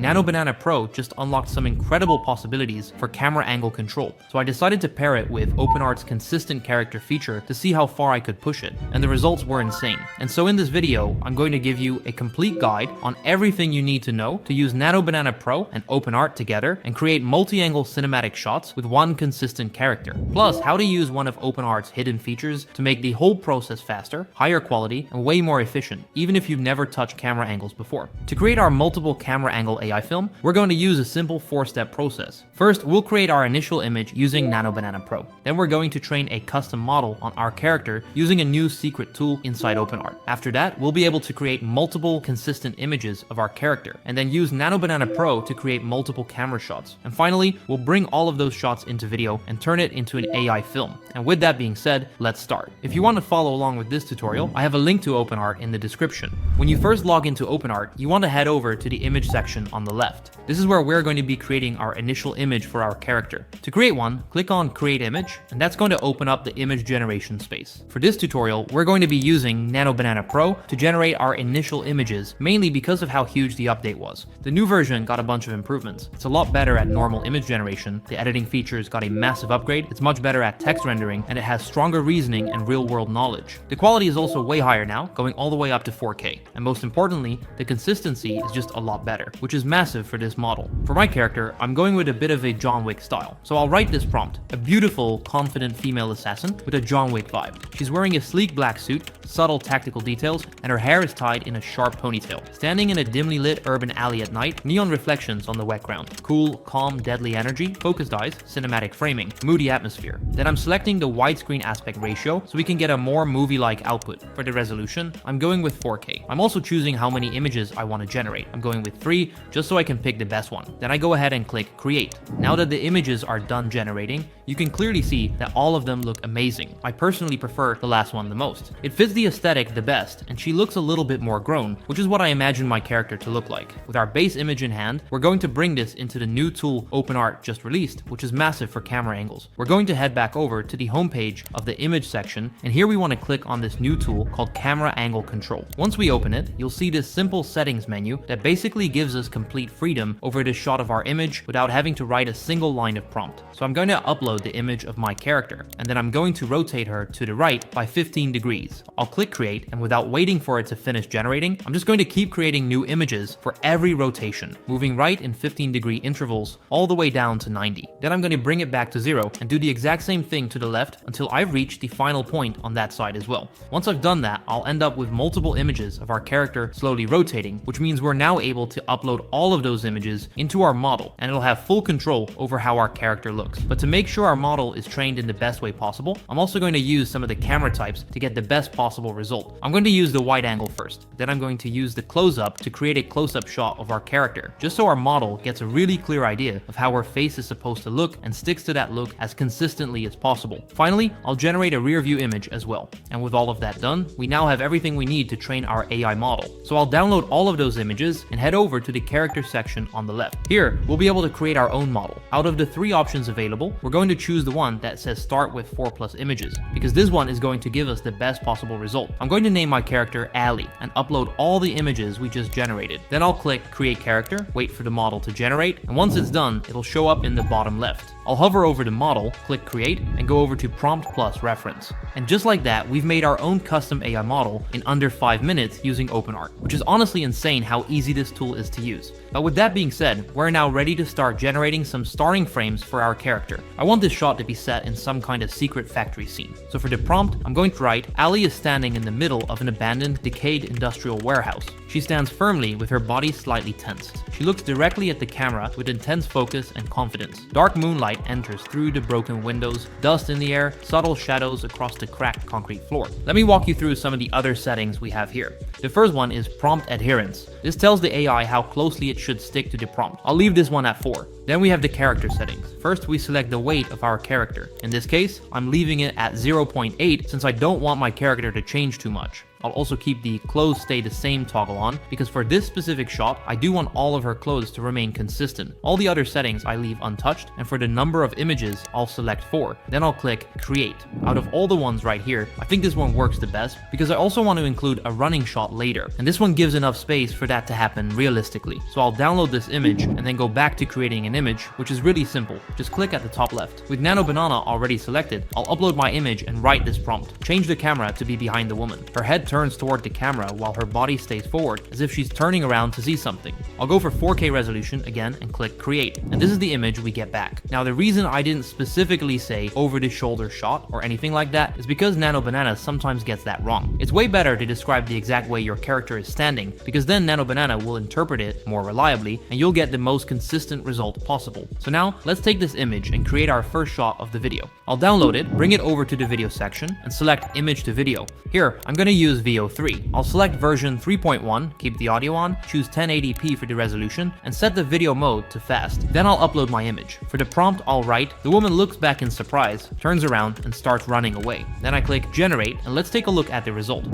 Nano Banana Pro just unlocked some incredible possibilities for camera angle control, so I decided to pair it with OpenArt's consistent character feature to see how far I could push it, and the results were insane. And so in this video, I'm going to give you a complete guide on everything you need to know to use Nano Banana Pro and OpenArt together and create multi-angle cinematic shots with one consistent character. Plus, how to use one of OpenArt's hidden features to make the whole process faster, higher quality, and way more efficient, even if you've never touched camera angles before. To create our multiple camera angle AI film, we're going to use a simple 4-step process. First, we'll create our initial image using Nano Banana Pro. Then we're going to train a custom model on our character using a new secret tool inside OpenArt. After that, we'll be able to create multiple consistent images of our character, and then use Nano Banana Pro to create multiple camera shots. And finally, we'll bring all of those shots into video and turn it into an AI film. And with that being said, let's start. If you want to follow along with this tutorial, I have a link to OpenArt in the description. When you first log into OpenArt, you want to head over to the image section on the left. This is where we're going to be creating our initial image for our character. To create one, click on Create Image, and that's going to open up the image generation space. For this tutorial, we're going to be using Nano Banana Pro to generate our initial images, mainly because of how huge the update was. The new version got a bunch of improvements. It's a lot better at normal image generation, the editing features got a massive upgrade, it's much better at text rendering, and it has stronger reasoning and real-world knowledge. The quality is also way higher now, going all the way up to 4K. And most importantly, the consistency is just a lot better, which is massive for this model. For my character, I'm going with a bit of a John Wick style. So I'll write this prompt: a beautiful, confident female assassin with a John Wick vibe. She's wearing a sleek black suit, subtle tactical details, and her hair is tied in a sharp ponytail. Standing in a dimly lit urban alley at night, neon reflections on the wet ground. Cool, calm, deadly energy, focused eyes, cinematic framing, moody atmosphere. Then I'm selecting the widescreen aspect ratio so we can get a more movie-like output. For the resolution, I'm going with 4K. I'm also choosing how many images I want to generate. I'm going with 3, just so I can pick the best one. Then I go ahead and click Create. Now that the images are done generating, you can clearly see that all of them look amazing. I personally prefer the last one the most. It fits the aesthetic the best, and she looks a little bit more grown, which is what I imagine my character to look like. With our base image in hand, we're going to bring this into the new tool OpenArt just released, which is massive for camera angles. We're going to head back over to the homepage of the image section, and here we want to click on this new tool called Camera Angle Control. Once we open it, you'll see this simple settings menu that basically gives us complete freedom over the shot of our image without having to write a single line of prompt. So I'm going to upload the image of my character, and then I'm going to rotate her to the right by 15 degrees. I'll click Create, and without waiting for it to finish generating, I'm just going to keep creating new images for every rotation, moving right in 15-degree intervals all the way down to 90. Then I'm going to bring it back to 0 and do the exact same thing to the left until I've reached the final point on that side as well. Once I've done that, I'll end up with multiple images of our character slowly rotating, which means we're now able to upload all of those images into our model, and it'll have full control over how our character looks. But to make sure our model is trained in the best way possible, I'm also going to use some of the camera types to get the best possible result. I'm going to use the wide angle first, then I'm going to use the close-up to create a close-up shot of our character, just so our model gets a really clear idea of how her face is supposed to look and sticks to that look as consistently as possible. Finally, I'll generate a rear view image as well. And with all of that done, we now have everything we need to train our AI model. So I'll download all of those images and head over to the character section on the left. Here, we'll be able to create our own model. Out of the 3 options available, we're going to choose the one that says start with 4+ images, because this one is going to give us the best possible result. I'm going to name my character Ali and upload all the images we just generated. Then I'll click Create Character, wait for the model to generate, and once it's done, it'll show up in the bottom left. I'll hover over the model, click Create, and go over to Prompt plus Reference. And just like that, we've made our own custom AI model in under 5 minutes using OpenArt, which is honestly insane how easy this tool is to use. But with that being said, we're now ready to start generating some starting frames for our character. I want this shot to be set in some kind of secret factory scene. So for the prompt, I'm going to write, Ali is standing in the middle of an abandoned, decayed industrial warehouse. She stands firmly with her body slightly tensed. She looks directly at the camera with intense focus and confidence. Dark moonlight enters through the broken windows, dust in the air, subtle shadows across the cracked concrete floor. Let me walk you through some of the other settings we have here. The first one is prompt adherence. This tells the AI how closely it should stick to the prompt. I'll leave this one at 4. Then we have the character settings. First, we select the weight of our character. In this case, I'm leaving it at 0.8 since I don't want my character to change too much. I'll also keep the clothes stay the same toggle on, because for this specific shot, I do want all of her clothes to remain consistent. All the other settings I leave untouched, and for the number of images, I'll select 4. Then I'll click Create. Out of all the ones right here, I think this one works the best, because I also want to include a running shot later, and this one gives enough space for that to happen realistically. So I'll download this image, and then go back to creating an image, which is really simple. Just click at the top left. With Nano Banana already selected, I'll upload my image and write this prompt. Change the camera to be behind the woman. Her head turns toward the camera while her body stays forward, as if she's turning around to see something. I'll go for 4K resolution again and click Create, and this is the image we get back. Now the reason I didn't specifically say over the shoulder shot or anything like that is because Nano Banana sometimes gets that wrong. It's way better to describe the exact way your character is standing, because then Nano Banana will interpret it more reliably and you'll get the most consistent result possible. So now let's take this image and create our first shot of the video. I'll download it, bring it over to the video section and select image to video. Here I'm going to use VO3. I'll select version 3.1, keep the audio on, choose 1080p for the resolution and set the video mode to fast. Then I'll upload my image. For the prompt I'll write, the woman looks back in surprise, turns around and starts running away. Then I click generate and let's take a look at the result.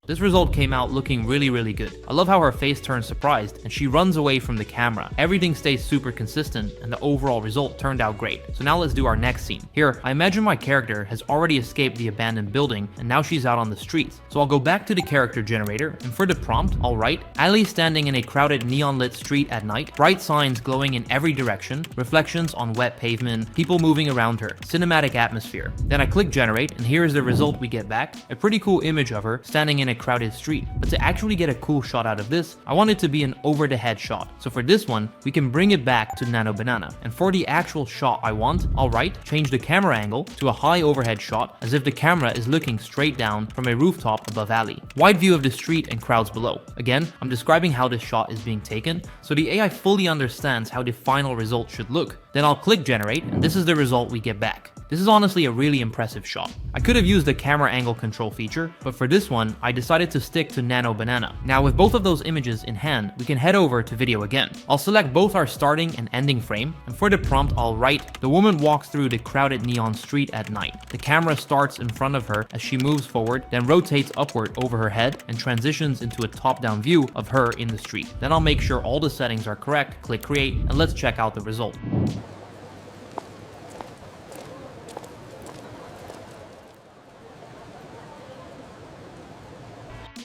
This result came out looking really good. I love how her face turns surprised and she runs away from the camera. Everything stays super consistent and the overall result turned out great. So now let's do our next scene. Here, I imagine my character has already escaped the abandoned building and now she's out on the streets. So I'll go back to the character generator and for the prompt, I'll write, Ali standing in a crowded neon lit street at night, bright signs glowing in every direction, reflections on wet pavement, people moving around her, cinematic atmosphere. Then I click generate and here is the result we get back. A pretty cool image of her standing in a crowded street. But to actually get a cool shot out of this, I want it to be an over the head shot. So for this one, we can bring it back to Nano Banana. And for the actual shot I want, I'll write, change the camera angle to a high overhead shot as if the camera is looking straight down from a rooftop above Ali. Wide view of the street and crowds below. Again, I'm describing how this shot is being taken, so the AI fully understands how the final result should look. Then I'll click generate and this is the result we get back. This is honestly a really impressive shot. I could have used the camera angle control feature, but for this one, I decided to stick to Nano Banana. Now with both of those images in hand, we can head over to video again. I'll select both our starting and ending frame, and for the prompt I'll write, the woman walks through the crowded neon street at night. The camera starts in front of her as she moves forward, then rotates upward over her head and transitions into a top-down view of her in the street. Then I'll make sure all the settings are correct, click create, and let's check out the result.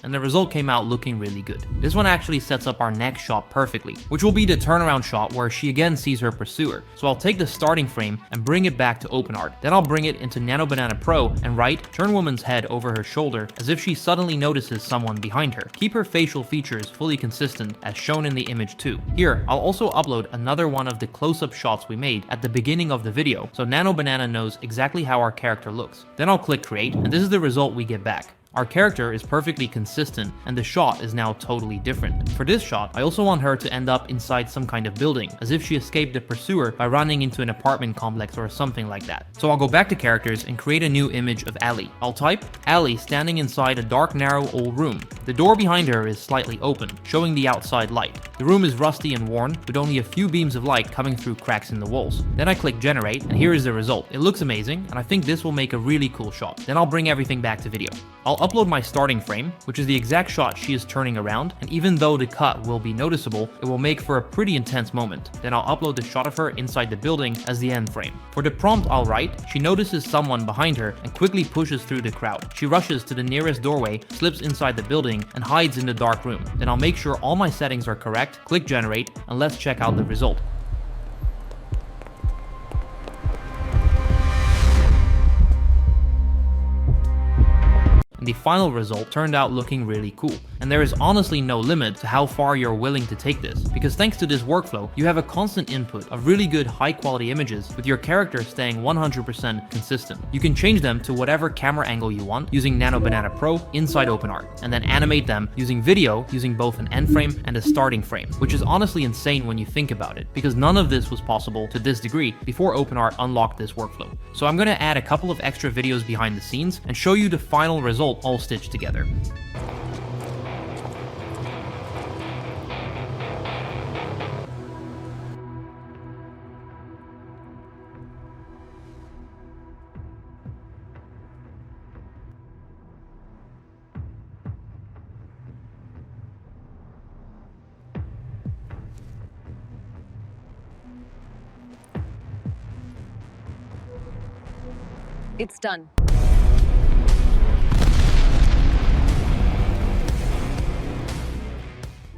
And the result came out looking really good. This one actually sets up our next shot perfectly, which will be the turnaround shot where she again sees her pursuer. So I'll take the starting frame and bring it back to OpenArt. Then I'll bring it into Nano Banana Pro and write, turn woman's head over her shoulder as if she suddenly notices someone behind her. Keep her facial features fully consistent as shown in the image too. Here, I'll also upload another one of the close-up shots we made at the beginning of the video, so Nano Banana knows exactly how our character looks. Then I'll click create, and this is the result we get back. Our character is perfectly consistent and the shot is now totally different. For this shot, I also want her to end up inside some kind of building, as if she escaped the pursuer by running into an apartment complex or something like that. So I'll go back to characters and create a new image of Ali. I'll type Ali standing inside a dark, narrow old room. The door behind her is slightly open, showing the outside light. The room is rusty and worn, with only a few beams of light coming through cracks in the walls. Then I click generate and here is the result. It looks amazing and I think this will make a really cool shot. Then I'll bring everything back to video. I'll upload my starting frame, which is the exact shot she is turning around, and even though the cut will be noticeable, it will make for a pretty intense moment. Then I'll upload the shot of her inside the building as the end frame. For the prompt I'll write, she notices someone behind her and quickly pushes through the crowd. She rushes to the nearest doorway, slips inside the building, and hides in the dark room. Then I'll make sure all my settings are correct, click generate, and let's check out the result. The final result turned out looking really cool, and there is honestly no limit to how far you're willing to take this, because thanks to this workflow, you have a constant input of really good high quality images with your character staying 100% consistent. You can change them to whatever camera angle you want using Nano Banana Pro inside OpenArt, and then animate them using video using both an end frame and a starting frame, which is honestly insane when you think about it, because none of this was possible to this degree before OpenArt unlocked this workflow. So I'm going to add a couple of extra videos behind the scenes and show you the final result all stitched together. It's done.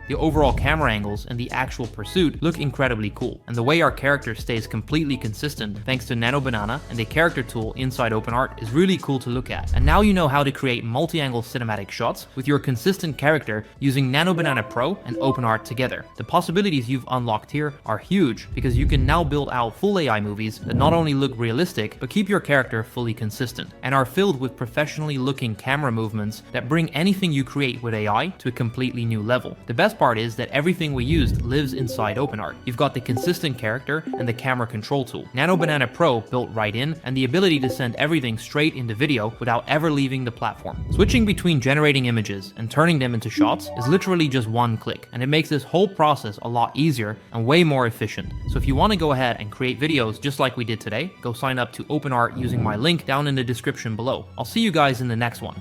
The overall camera angles and the actual pursuit look incredibly cool, and the way our character stays completely consistent thanks to Nano Banana and a character tool inside OpenArt is really cool to look at. And now you know how to create multi-angle cinematic shots with your consistent character using Nano Banana Pro and OpenArt together. The possibilities you've unlocked here are huge because you can now build out full AI movies that not only look realistic but keep your character fully consistent and are filled with professionally looking camera movements that bring anything you create with AI to a completely new level. The best part is that everything we used lives inside OpenArt. You've got the consistent character and the camera control tool. Nano Banana Pro built right in, and the ability to send everything straight into video without ever leaving the platform. Switching between generating images and turning them into shots is literally just one click, and it makes this whole process a lot easier and way more efficient. So if you want to go ahead and create videos just like we did today, go sign up to OpenArt using my link down in the description below. I'll see you guys in the next one.